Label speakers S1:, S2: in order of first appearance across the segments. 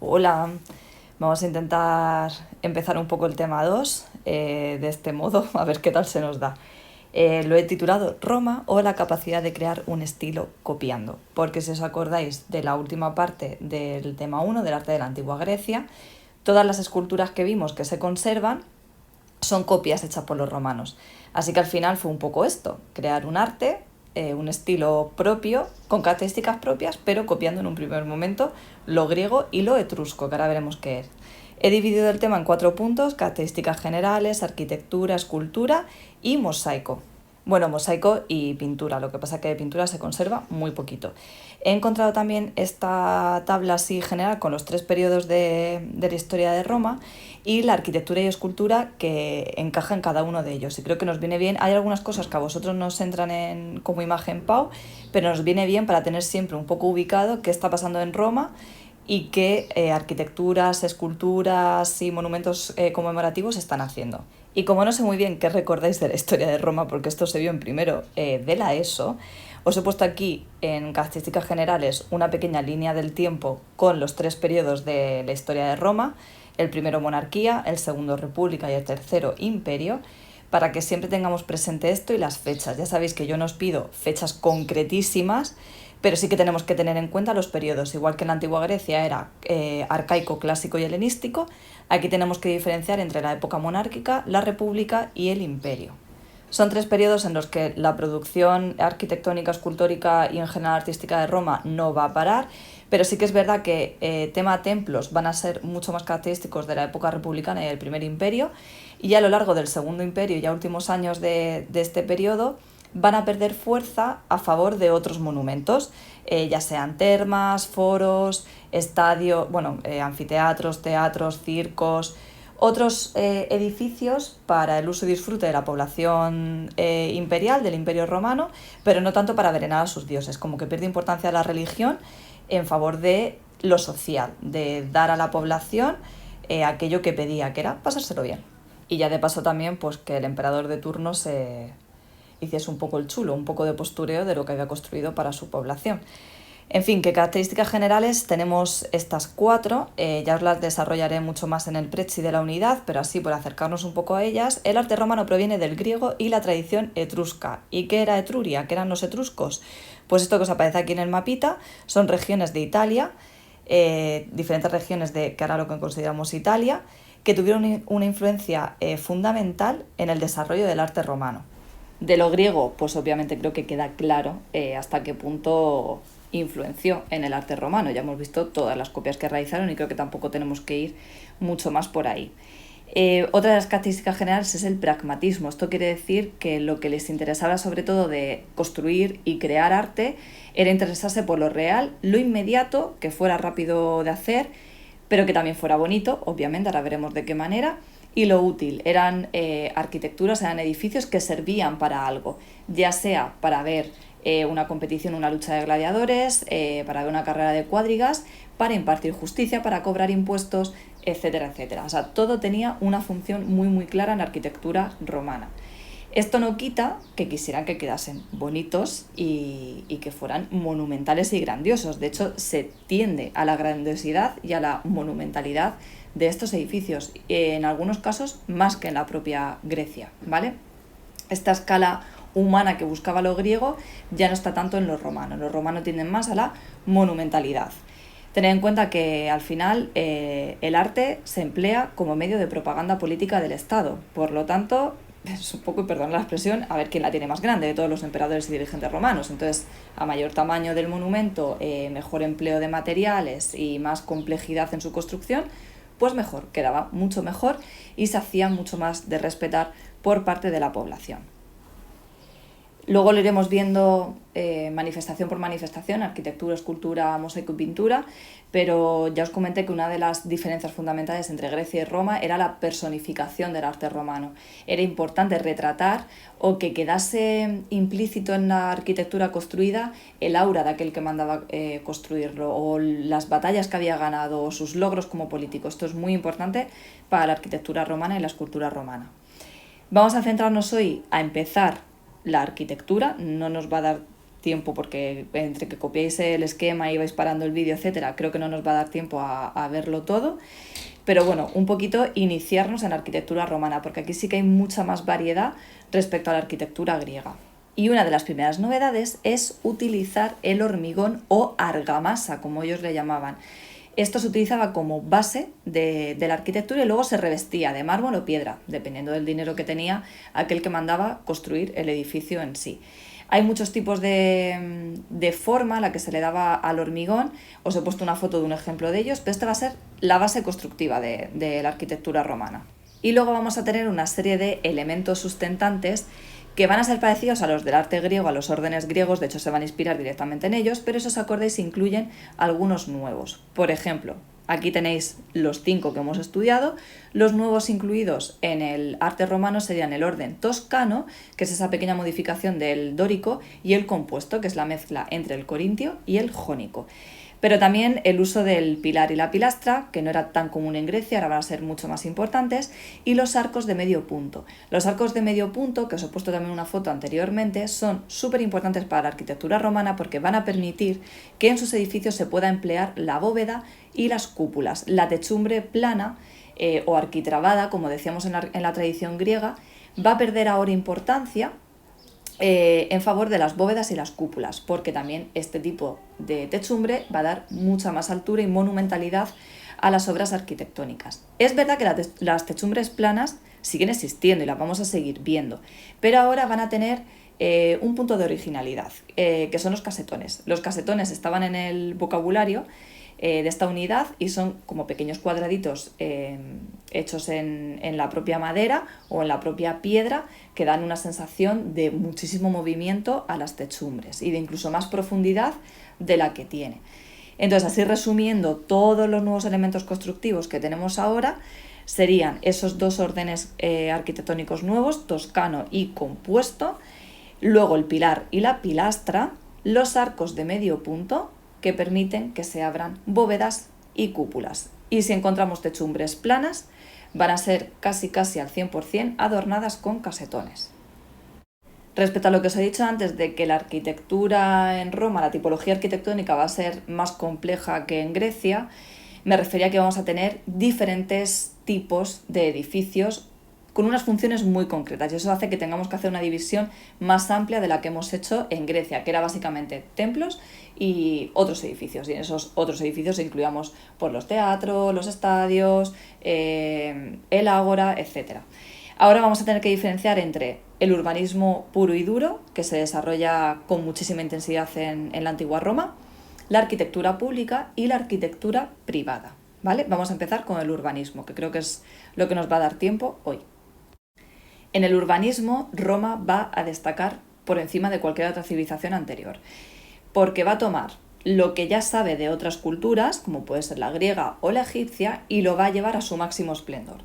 S1: Hola, vamos a intentar empezar un poco el tema 2 de este modo, a ver qué tal se nos da. Lo he titulado Roma o la capacidad de crear un estilo copiando, porque si os acordáis de la última parte del tema 1 del arte de la antigua Grecia, todas las esculturas que vimos que se conservan son copias hechas por los romanos. Así que al final fue un poco esto, crear un arte, un estilo propio, con características propias, pero copiando en un primer momento lo griego y lo etrusco, que ahora veremos qué es. He dividido el tema en 4 puntos: características generales, arquitectura, escultura y mosaico. Bueno, mosaico y pintura, lo que pasa es que de pintura se conserva muy poquito. He encontrado también esta tabla así general con los 3 periodos de la historia de Roma y la arquitectura y escultura que encaja en cada uno de ellos. Y creo que nos viene bien. Hay algunas cosas que a vosotros nos entran como imagen PAU, pero nos viene bien para tener siempre un poco ubicado qué está pasando en Roma y qué arquitecturas, esculturas y monumentos conmemorativos están haciendo. Y como no sé muy bien qué recordáis de la historia de Roma, porque esto se vio en primero de la ESO, os he puesto aquí en características generales una pequeña línea del tiempo con los 3 periodos de la historia de Roma: el primero monarquía, el segundo república y el tercero imperio, para que siempre tengamos presente esto y las fechas. Ya sabéis que yo no os pido fechas concretísimas, pero sí que tenemos que tener en cuenta los periodos. Igual que en la antigua Grecia era arcaico, clásico y helenístico, aquí tenemos que diferenciar entre la época monárquica, la república y el imperio. Son 3 periodos en los que la producción arquitectónica, escultórica y en general artística de Roma no va a parar, pero sí que es verdad que tema templos van a ser mucho más característicos de la época republicana y del primer imperio, y a lo largo del segundo imperio y ya últimos años de este periodo van a perder fuerza a favor de otros monumentos, ya sean termas, foros, estadios, anfiteatros, teatros, circos, otros edificios para el uso y disfrute de la población imperial, del Imperio Romano, pero no tanto para venerar a sus dioses, como que pierde importancia la religión en favor de lo social, de dar a la población aquello que pedía, que era pasárselo bien. Y ya de paso también pues que el emperador de turno se hiciese un poco el chulo, un poco de postureo de lo que había construido para su población. En fin, que características generales tenemos estas 4, ya os las desarrollaré mucho más en el Prezi de la unidad, pero así por acercarnos un poco a ellas. El arte romano proviene del griego y la tradición etrusca. ¿Y qué era Etruria? ¿Qué eran los etruscos? Pues esto que os aparece aquí en el mapita son regiones de Italia, diferentes regiones de que ahora lo que consideramos Italia, que tuvieron una influencia fundamental en el desarrollo del arte romano. De lo griego, pues obviamente creo que queda claro hasta qué punto influenció en el arte romano. Ya hemos visto todas las copias que realizaron y creo que tampoco tenemos que ir mucho más por ahí. Otra de las características generales es el pragmatismo. Esto quiere decir que lo que les interesaba sobre todo de construir y crear arte era interesarse por lo real, lo inmediato, que fuera rápido de hacer, pero que también fuera bonito, obviamente, ahora veremos de qué manera, y lo útil. Eran arquitecturas, eran edificios que servían para algo, ya sea para ver una competición, una lucha de gladiadores, para ver una carrera de cuadrigas, para impartir justicia, para cobrar impuestos, etcétera, etcétera. O sea, todo tenía una función muy, muy clara en la arquitectura romana. Esto no quita que quisieran que quedasen bonitos y que fueran monumentales y grandiosos. De hecho, se tiende a la grandiosidad y a la monumentalidad de estos edificios, en algunos casos más que en la propia Grecia, ¿vale? Esta escala humana que buscaba lo griego ya no está tanto en los romanos. Los romanos tienden más a la monumentalidad. Tened en cuenta que al final el arte se emplea como medio de propaganda política del Estado. Por lo tanto, es un poco, y perdón la expresión, a ver quién la tiene más grande de todos los emperadores y dirigentes romanos. Entonces, a mayor tamaño del monumento, mejor empleo de materiales y más complejidad en su construcción, pues mejor, quedaba mucho mejor y se hacía mucho más de respetar por parte de la población. Luego lo iremos viendo manifestación por manifestación, arquitectura, escultura, mosaico y pintura, pero ya os comenté que una de las diferencias fundamentales entre Grecia y Roma era la personificación del arte romano. Era importante retratar o que quedase implícito en la arquitectura construida el aura de aquel que mandaba construirlo, o las batallas que había ganado, o sus logros como político. Esto es muy importante para la arquitectura romana y la escultura romana. Vamos a centrarnos hoy a empezar la arquitectura, no nos va a dar tiempo, porque entre que copiéis el esquema y vais parando el vídeo, etcétera, creo que no nos va a dar tiempo a verlo todo. Pero bueno, un poquito iniciarnos en la arquitectura romana, porque aquí sí que hay mucha más variedad respecto a la arquitectura griega. Y una de las primeras novedades es utilizar el hormigón o argamasa, como ellos le llamaban. Esto se utilizaba como base de la arquitectura y luego se revestía de mármol o piedra, dependiendo del dinero que tenía aquel que mandaba construir el edificio en sí. Hay muchos tipos de forma a la que se le daba al hormigón. Os he puesto una foto de un ejemplo de ellos, pero esta va a ser la base constructiva de la arquitectura romana. Y luego vamos a tener una serie de elementos sustentantes que van a ser parecidos a los del arte griego, a los órdenes griegos, de hecho se van a inspirar directamente en ellos, pero esos acordes incluyen algunos nuevos. Por ejemplo, aquí tenéis los 5 que hemos estudiado. Los nuevos incluidos en el arte romano serían el orden toscano, que es esa pequeña modificación del dórico, y el compuesto, que es la mezcla entre el corintio y el jónico. Pero también el uso del pilar y la pilastra, que no era tan común en Grecia, ahora van a ser mucho más importantes, y los arcos de medio punto. Los arcos de medio punto, que os he puesto también una foto anteriormente, son súper importantes para la arquitectura romana porque van a permitir que en sus edificios se pueda emplear la bóveda y las cúpulas. La techumbre plana o arquitrabada, como decíamos en la tradición griega, va a perder ahora importancia en favor de las bóvedas y las cúpulas, porque también este tipo de techumbre va a dar mucha más altura y monumentalidad a las obras arquitectónicas. Es verdad que las techumbres planas siguen existiendo y las vamos a seguir viendo, pero ahora van a tener un punto de originalidad, que son los casetones. Los casetones estaban en el vocabulario de esta unidad y son como pequeños cuadraditos hechos en la propia madera o en la propia piedra que dan una sensación de muchísimo movimiento a las techumbres y de incluso más profundidad de la que tiene. Entonces, así resumiendo, todos los nuevos elementos constructivos que tenemos ahora serían esos 2 órdenes arquitectónicos nuevos, toscano y compuesto, luego el pilar y la pilastra, los arcos de medio punto, que permiten que se abran bóvedas y cúpulas. Y si encontramos techumbres planas, van a ser casi al 100% adornadas con casetones. Respecto a lo que os he dicho antes de que la arquitectura en Roma, la tipología arquitectónica va a ser más compleja que en Grecia, me refería a que vamos a tener diferentes tipos de edificios con unas funciones muy concretas y eso hace que tengamos que hacer una división más amplia de la que hemos hecho en Grecia, que era básicamente templos y otros edificios, y en esos otros edificios incluíamos pues, los teatros, los estadios, el ágora, etc. Ahora vamos a tener que diferenciar entre el urbanismo puro y duro, que se desarrolla con muchísima intensidad en la antigua Roma, la arquitectura pública y la arquitectura privada, ¿vale? Vamos a empezar con el urbanismo, que creo que es lo que nos va a dar tiempo hoy. En el urbanismo, Roma va a destacar por encima de cualquier otra civilización anterior, porque va a tomar lo que ya sabe de otras culturas, como puede ser la griega o la egipcia, y lo va a llevar a su máximo esplendor.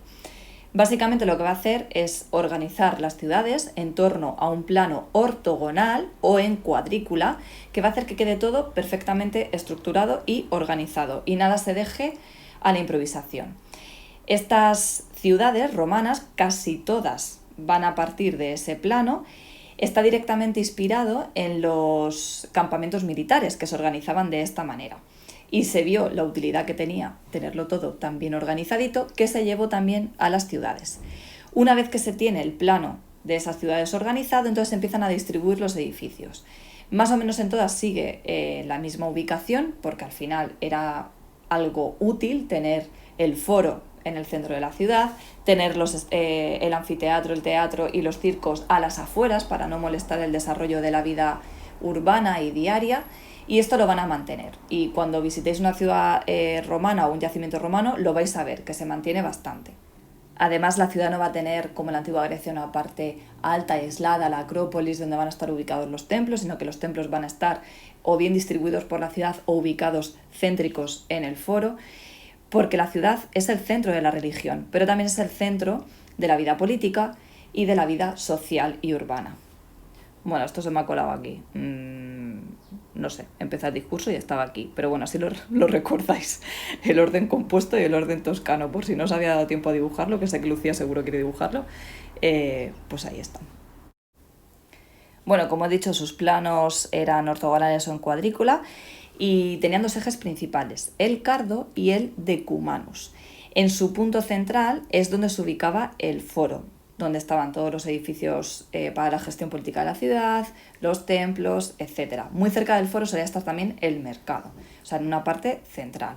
S1: Básicamente lo que va a hacer es organizar las ciudades en torno a un plano ortogonal o en cuadrícula, que va a hacer que quede todo perfectamente estructurado y organizado, y nada se deje a la improvisación. Estas ciudades romanas, casi todas, van a partir de ese plano. Está directamente inspirado en los campamentos militares que se organizaban de esta manera. Y se vio la utilidad que tenía tenerlo todo tan bien organizadito que se llevó también a las ciudades. Una vez que se tiene el plano de esas ciudades organizado, entonces se empiezan a distribuir los edificios. Más o menos en todas sigue la misma ubicación, porque al final era algo útil tener el foro en el centro de la ciudad, tener el anfiteatro, el teatro y los circos a las afueras para no molestar el desarrollo de la vida urbana y diaria, y esto lo van a mantener. Y cuando visitéis una ciudad romana o un yacimiento romano, lo vais a ver, que se mantiene bastante. Además, la ciudad no va a tener, como en la antigua Grecia, una parte alta y aislada, la Acrópolis, donde van a estar ubicados los templos, sino que los templos van a estar o bien distribuidos por la ciudad o ubicados céntricos en el foro, porque la ciudad es el centro de la religión, pero también es el centro de la vida política y de la vida social y urbana. Bueno, esto se me ha colado aquí. No sé, empecé el discurso y estaba aquí. Pero bueno, así lo recordáis. El orden compuesto y el orden toscano. Por si no os había dado tiempo a dibujarlo, que sé que Lucía seguro quiere dibujarlo, pues ahí está. Bueno, como he dicho, sus planos eran ortogonales o en cuadrícula y tenían dos ejes principales, el cardo y el decumanus. En su punto central es donde se ubicaba el foro, donde estaban todos los edificios para la gestión política de la ciudad, los templos, etc. Muy cerca del foro solía estar también el mercado, o sea, en una parte central.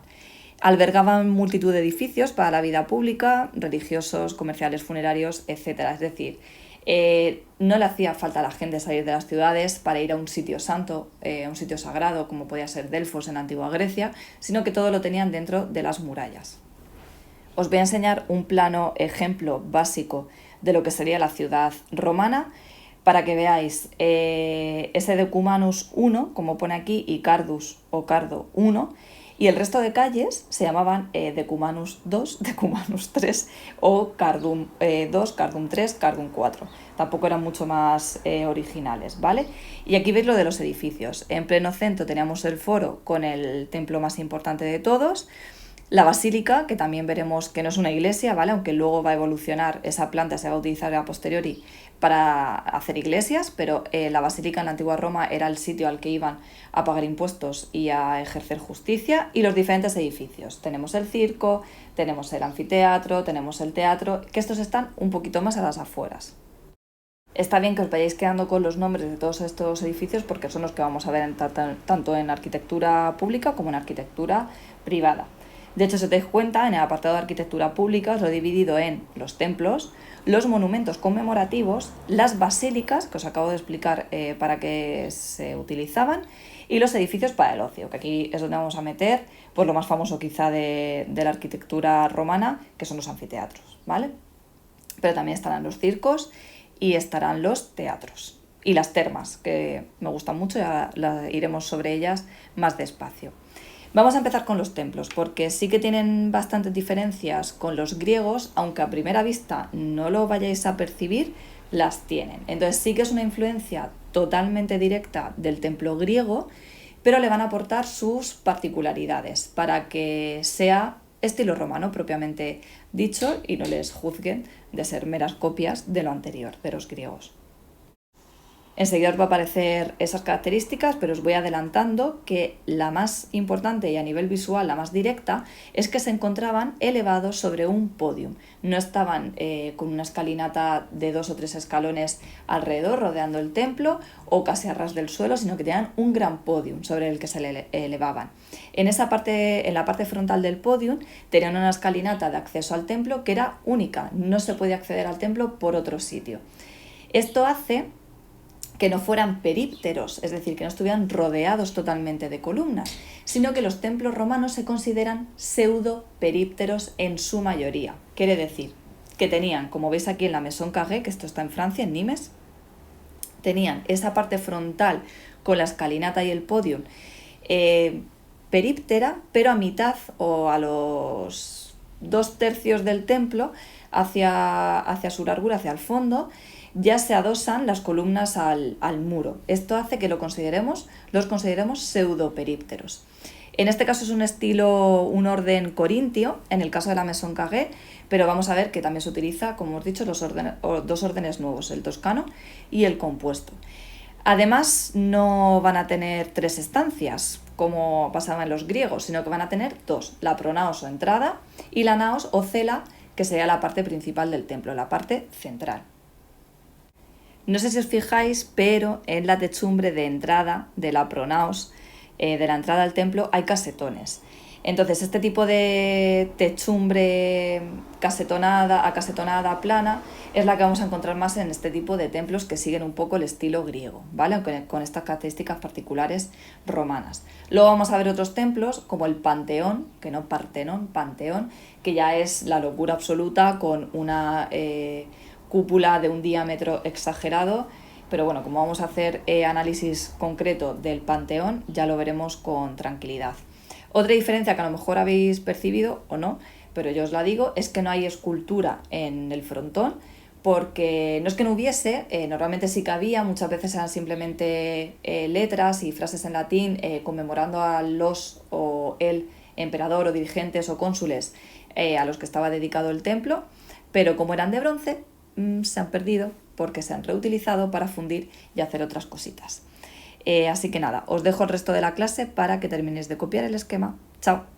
S1: Albergaban multitud de edificios para la vida pública, religiosos, comerciales, funerarios, etc. Es decir, no le hacía falta a la gente salir de las ciudades para ir a un sitio santo, un sitio sagrado, como podía ser Delfos en la antigua Grecia, sino que todo lo tenían dentro de las murallas. Os voy a enseñar un plano ejemplo básico de lo que sería la ciudad romana para que veáis ese Decumanus 1, como pone aquí, y Cardus o Cardo 1, y el resto de calles se llamaban Decumanus 2, Decumanus 3 o Cardum 2, Cardum 3, Cardum 4. Tampoco eran mucho más originales, ¿vale? Y aquí veis lo de los edificios. En pleno centro teníamos el foro con el templo más importante de todos, la basílica, que también veremos que no es una iglesia, ¿vale? Aunque luego va a evolucionar esa planta, se va a utilizar a posteriori para hacer iglesias, pero la basílica en la antigua Roma era el sitio al que iban a pagar impuestos y a ejercer justicia, y los diferentes edificios. Tenemos el circo, tenemos el anfiteatro, tenemos el teatro, que estos están un poquito más a las afueras. Está bien que os vayáis quedando con los nombres de todos estos edificios porque son los que vamos a ver tanto en arquitectura pública como en arquitectura privada. De hecho, si os dais cuenta, en el apartado de arquitectura pública os lo he dividido en los templos, los monumentos conmemorativos, las basílicas, que os acabo de explicar para qué se utilizaban, y los edificios para el ocio, que aquí es donde vamos a meter pues, lo más famoso quizá de la arquitectura romana, que son los anfiteatros, ¿vale? Pero también estarán los circos y estarán los teatros. Y las termas, que me gustan mucho, ya iremos sobre ellas más despacio. Vamos a empezar con los templos, porque sí que tienen bastantes diferencias con los griegos, aunque a primera vista no lo vayáis a percibir, las tienen. Entonces sí que es una influencia totalmente directa del templo griego, pero le van a aportar sus particularidades para que sea estilo romano propiamente dicho y no les juzguen de ser meras copias de lo anterior, de los griegos. Enseguida os va a aparecer esas características, pero os voy adelantando que la más importante y a nivel visual la más directa es que se encontraban elevados sobre un podium. No estaban con una escalinata de 2 o 3 escalones alrededor rodeando el templo o casi a ras del suelo, sino que tenían un gran podium sobre el que se elevaban. En la parte frontal del podium tenían una escalinata de acceso al templo que era única, no se podía acceder al templo por otro sitio. Esto hace que no fueran perípteros, es decir, que no estuvieran rodeados totalmente de columnas, sino que los templos romanos se consideran pseudo-perípteros en su mayoría. Quiere decir que tenían, como veis aquí en la Maison Carrée, que esto está en Francia, en Nimes, tenían esa parte frontal con la escalinata y el podium períptera, pero a mitad o a los 2/3 del templo, hacia su largura, hacia el fondo, ya se adosan las columnas al muro. Esto hace que los consideremos pseudoperípteros. En este caso es un orden corintio, en el caso de la Maison Carrée, pero vamos a ver que también se utiliza, como hemos dicho, dos órdenes nuevos, el toscano y el compuesto. Además, no van a tener 3 estancias, como pasaba en los griegos, sino que van a tener 2, la pronaos o entrada y la naos o cela, que sería la parte principal del templo, la parte central. No sé si os fijáis, pero en la techumbre de entrada de la pronaos, de la entrada al templo, hay casetones. Entonces, este tipo de techumbre acasetonada, plana, es la que vamos a encontrar más en este tipo de templos que siguen un poco el estilo griego, ¿vale? Con estas características particulares romanas. Luego vamos a ver otros templos, como el Panteón, que no Partenón, Panteón, que ya es la locura absoluta con una cúpula de un diámetro exagerado, pero bueno, como vamos a hacer análisis concreto del Panteón, ya lo veremos con tranquilidad. Otra diferencia que a lo mejor habéis percibido o no, pero yo os la digo, es que no hay escultura en el frontón, porque no es que no hubiese, normalmente sí que había, muchas veces eran simplemente letras y frases en latín conmemorando a los o el emperador o dirigentes o cónsules a los que estaba dedicado el templo, pero como eran de bronce, se han perdido porque se han reutilizado para fundir y hacer otras cositas. Así que nada, os dejo el resto de la clase para que terminéis de copiar el esquema. ¡Chao!